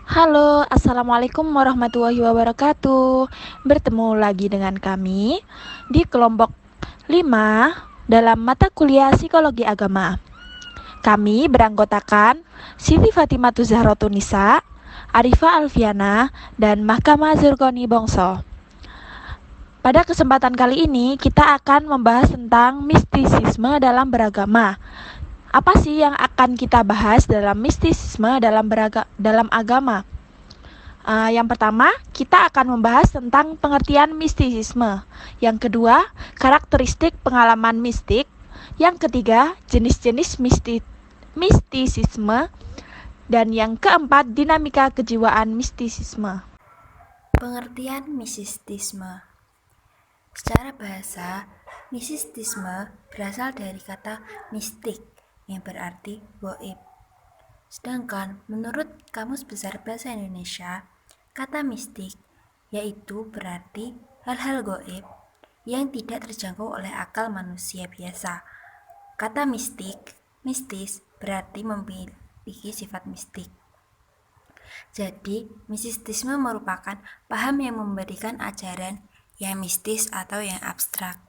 Halo, Assalamualaikum warahmatullahi wabarakatuh. Bertemu lagi dengan kami di kelompok 5 dalam mata kuliah Psikologi Agama. Kami beranggotakan Siti Fatimah Zahratun Nisa, Arifah Alfiana, dan Mahkamah Zurkoni Bongso. Pada kesempatan kali ini, kita akan membahas tentang mistisisme dalam beragama. Apa sih yang akan kita bahas dalam mistisisme dalam agama? Yang pertama, kita akan membahas tentang pengertian mistisisme. Yang kedua, karakteristik pengalaman mistik. Yang ketiga, jenis-jenis mistisisme. Dan yang keempat, dinamika kejiwaan mistisisme. Pengertian mistisisme. Secara bahasa, mistisisme berasal dari kata mistik yang berarti gaib. Sedangkan menurut Kamus Besar Bahasa Indonesia, kata mistik yaitu berarti hal-hal gaib yang tidak terjangkau oleh akal manusia biasa. Kata mistis berarti memiliki sifat mistik. Jadi, mistisisme merupakan paham yang memberikan ajaran yang mistis atau yang abstrak.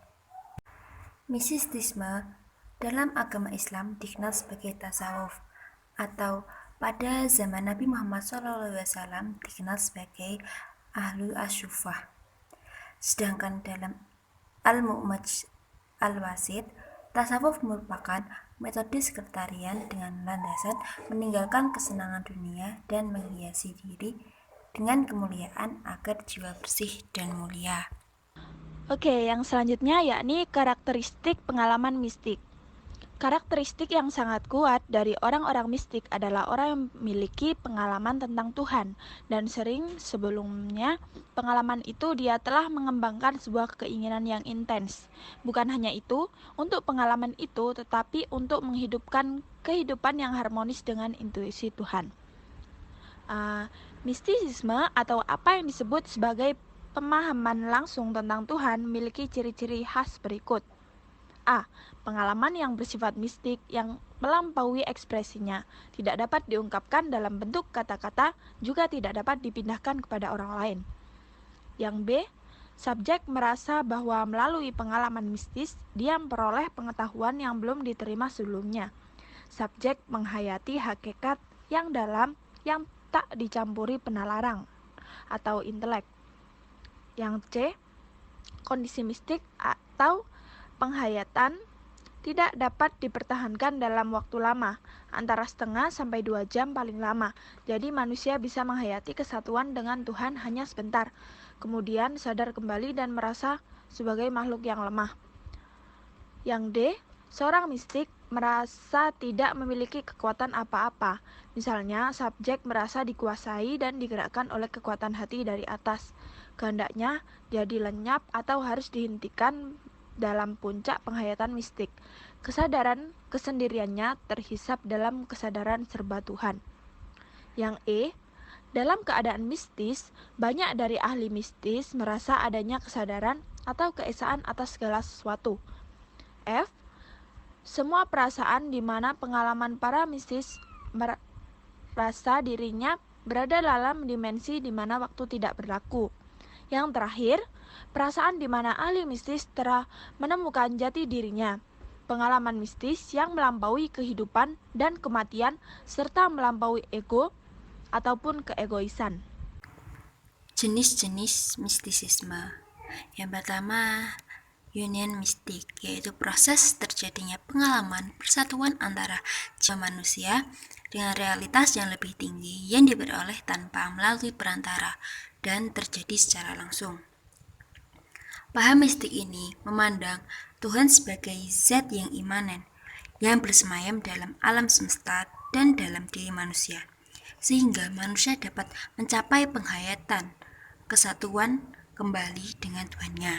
Mistisisme dalam agama Islam dikenal sebagai tasawuf atau pada zaman Nabi Muhammad SAW dikenal sebagai ahlul asyufah. Sedangkan dalam Al-Mu'maj Al-Wasid, tasawuf merupakan metode sekretarian dengan landasan meninggalkan kesenangan dunia dan menghiasi diri dengan kemuliaan agar jiwa bersih dan mulia. Oke, yang selanjutnya yakni karakteristik pengalaman mistik. Karakteristik yang sangat kuat dari orang-orang mistik adalah orang yang memiliki pengalaman tentang Tuhan, dan sering sebelumnya pengalaman itu dia telah mengembangkan sebuah keinginan yang intens. Bukan hanya itu, untuk pengalaman itu tetapi untuk menghidupkan kehidupan yang harmonis dengan intuisi Tuhan. Mistisisme atau apa yang disebut sebagai pemahaman langsung tentang Tuhan memiliki ciri-ciri khas berikut. A. Pengalaman yang bersifat mistik yang melampaui ekspresinya, tidak dapat diungkapkan dalam bentuk kata-kata, juga tidak dapat dipindahkan kepada orang lain. Yang B. Subjek merasa bahwa melalui pengalaman mistis, dia memperoleh pengetahuan yang belum diterima sebelumnya. Subjek menghayati hakikat yang dalam yang tak dicampuri penalarang atau intelek. Yang C. Kondisi mistik atau penghayatan tidak dapat dipertahankan dalam waktu lama, antara setengah sampai 2 jam paling lama. Jadi manusia bisa menghayati kesatuan dengan Tuhan hanya sebentar, kemudian sadar kembali dan merasa sebagai makhluk yang lemah. Yang D, seorang mistik merasa tidak memiliki kekuatan apa-apa. Misalnya, subjek merasa dikuasai dan digerakkan oleh kekuatan hati dari atas. Kehendaknya jadi lenyap atau harus dihentikan dalam puncak penghayatan mistik. Kesadaran kesendiriannya terhisap dalam kesadaran serba Tuhan. Yang E, dalam keadaan mistis, banyak dari ahli mistis merasa adanya kesadaran atau keesaan atas segala sesuatu. F, semua perasaan di mana pengalaman para mistis merasa dirinya berada dalam dimensi di mana waktu tidak berlaku. Yang terakhir, perasaan di mana ahli mistis telah menemukan jati dirinya, pengalaman mistis yang melampaui kehidupan dan kematian, serta melampaui ego ataupun keegoisan. Jenis-jenis mistisisme. Yang pertama, union mistik, yaitu proses terjadinya pengalaman persatuan antara jiwa manusia dengan realitas yang lebih tinggi yang diperoleh tanpa melalui perantara dan terjadi secara langsung. Paham mistik ini memandang Tuhan sebagai zat yang imanen, yang bersemayam dalam alam semesta dan dalam diri manusia, sehingga manusia dapat mencapai penghayatan, kesatuan kembali dengan Tuhannya.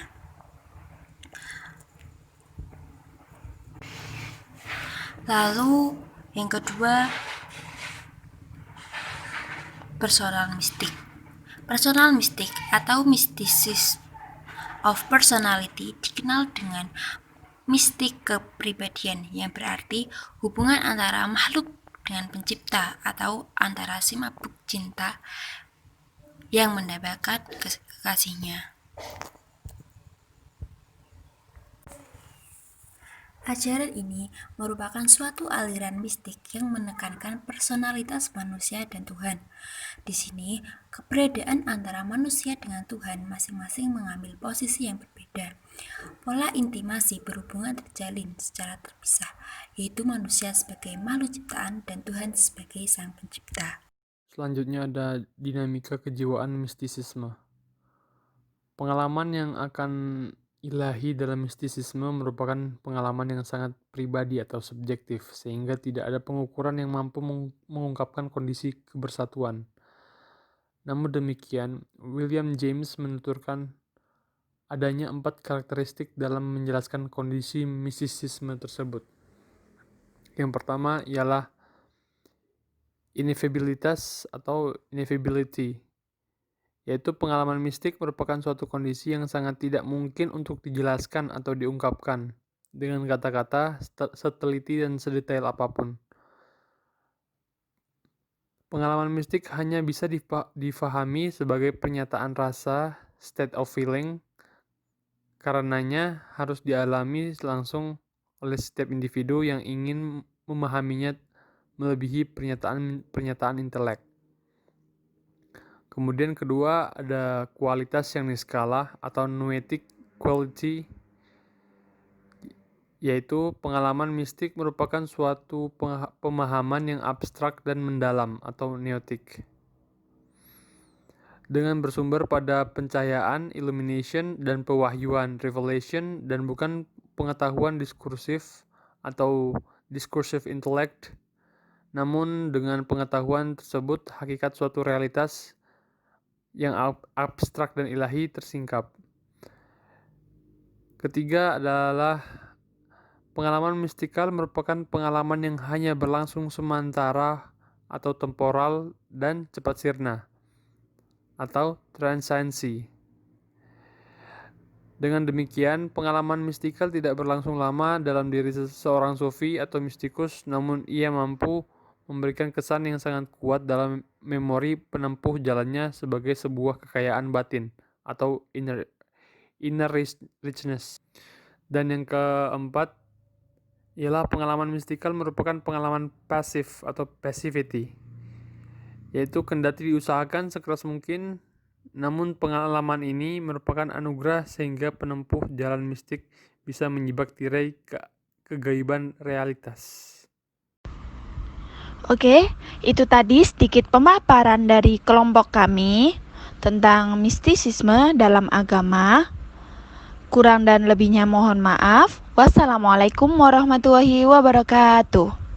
Lalu yang kedua, personal mistik. Personal mistik atau mysticism of personality dikenal dengan mistik kepribadian, yang berarti hubungan antara makhluk dengan pencipta atau antara si cinta yang mendapatkan kekasihnya. Ajaran ini merupakan suatu aliran mistik yang menekankan personalitas manusia dan Tuhan. Di sini, keberadaan antara manusia dengan Tuhan masing-masing mengambil posisi yang berbeda. Pola intimasi berhubungan terjalin secara terpisah, yaitu manusia sebagai makhluk ciptaan dan Tuhan sebagai sang pencipta. Selanjutnya ada dinamika kejiwaan mistisisme. Pengalaman yang akan ilahi dalam mistisisme merupakan pengalaman yang sangat pribadi atau subjektif, sehingga tidak ada pengukuran yang mampu mengungkapkan kondisi kebersatuan. Namun demikian, William James menuturkan adanya 4 karakteristik dalam menjelaskan kondisi mistisisme tersebut. Yang pertama ialah ineffabilitas atau ineffability, yaitu pengalaman mistik merupakan suatu kondisi yang sangat tidak mungkin untuk dijelaskan atau diungkapkan dengan kata-kata seteliti dan sedetail apapun. Pengalaman mistik hanya bisa difahami sebagai pernyataan rasa, state of feeling, karenanya harus dialami langsung oleh setiap individu yang ingin memahaminya melebihi pernyataan intelek. Kemudian kedua ada kualitas yang niskala atau noetic quality, yaitu pengalaman mistik merupakan suatu pemahaman yang abstrak dan mendalam atau noetic, dengan bersumber pada pencahayaan, illumination, dan pewahyuan, revelation, dan bukan pengetahuan diskursif atau discursive intellect. Namun dengan pengetahuan tersebut hakikat suatu realitas yang abstrak dan ilahi tersingkap. Ketiga adalah pengalaman mistikal merupakan pengalaman yang hanya berlangsung sementara atau temporal dan cepat sirna atau transiensi. Dengan demikian, pengalaman mistikal tidak berlangsung lama dalam diri seseorang sufi atau mistikus, namun ia mampu memberikan kesan yang sangat kuat dalam memori penempuh jalannya sebagai sebuah kekayaan batin atau inner richness. Dan yang keempat ialah pengalaman mistikal merupakan pengalaman pasif atau passivity, yaitu kendati diusahakan sekeras mungkin, namun pengalaman ini merupakan anugerah sehingga penempuh jalan mistik bisa menyibak tirai kegaiban realitas. Oke, itu tadi sedikit pemaparan dari kelompok kami tentang mistisisme dalam agama. Kurang dan lebihnya mohon maaf. Wassalamualaikum warahmatullahi wabarakatuh.